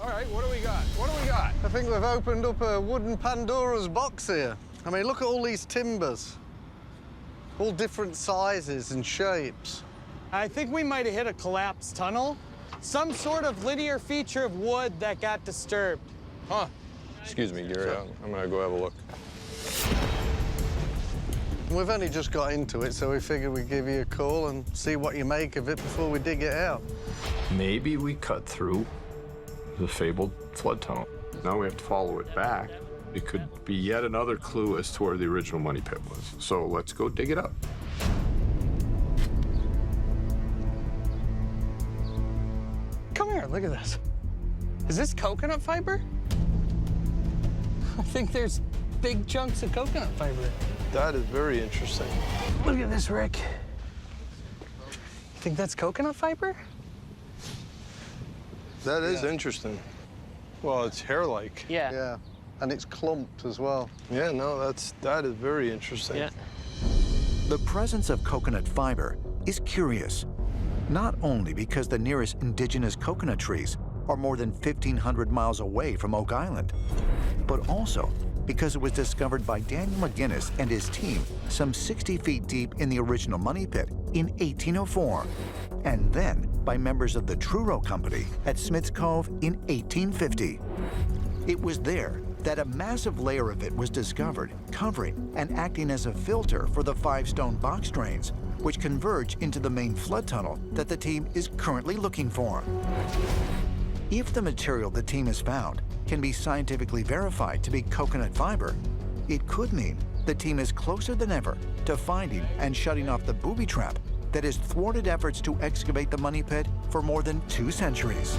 All right, what do we got? What do we got? I think we've opened up a wooden Pandora's box here. I mean, look at all these timbers. All different sizes and shapes. I think we might have hit a collapsed tunnel. Some sort of linear feature of wood that got disturbed. Huh. Excuse me, Gary. I'm gonna go have a look. We've only just got into it, so we figured we'd give you a call and see what you make of it before we dig it out. Maybe we cut through the fabled flood tunnel. Now we have to follow it back. It could be yet another clue as to where the original money pit was. So let's go dig it up. Come here, look at this. Is this coconut fiber? I think there's big chunks of coconut fiber. That is very interesting. Look at this, Rick. You think that's coconut fiber? That is interesting. Well, it's hair-like. Yeah. Yeah, and it's clumped as well. Yeah, no, that is very interesting. Yeah. The presence of coconut fiber is curious, not only because the nearest indigenous coconut trees are more than 1,500 miles away from Oak Island, but also because it was discovered by Daniel McGinnis and his team some 60 feet deep in the original money pit in 1804, and then by members of the Truro Company at Smith's Cove in 1850. It was there that a massive layer of it was discovered, covering and acting as a filter for the 5 stone box drains, which converge into the main flood tunnel that the team is currently looking for. If the material the team has found can be scientifically verified to be coconut fiber, it could mean the team is closer than ever to finding and shutting off the booby trap that has thwarted efforts to excavate the money pit for more than 2 centuries.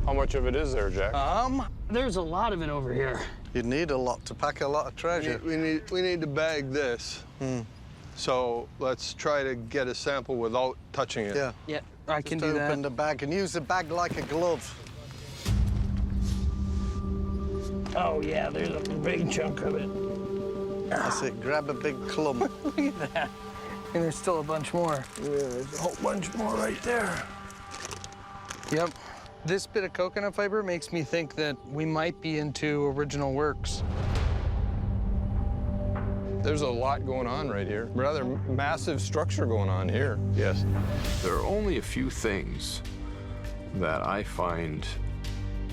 How much of it is there, Jack? There's a lot of it over here. You'd need a lot to pack a lot of treasure. We need to bag this. So let's try to get a sample without touching it. Yeah. Yeah, I can Just do open that. the bag and use the bag like a glove. Oh, yeah, there's a big chunk of it. That's it, grab a big clump. Look at that. And there's still a bunch more. Yeah, there's a whole bunch more right there. Yep. This bit of coconut fiber makes me think that we might be into original works. There's a lot going on right here. Rather massive structure going on here. Yes. There are only a few things that I find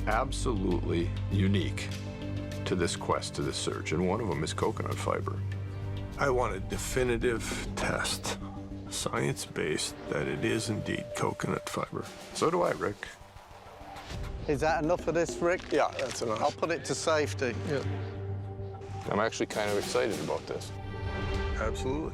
absolutely unique to this quest, to this search, and one of them is coconut fiber. I want a definitive test, science-based, that it is indeed coconut fiber. So do I, Rick. Is that enough of this, Rick? Yeah, that's enough. I'll put it to safety. Yeah. I'm actually kind of excited about this. Absolutely.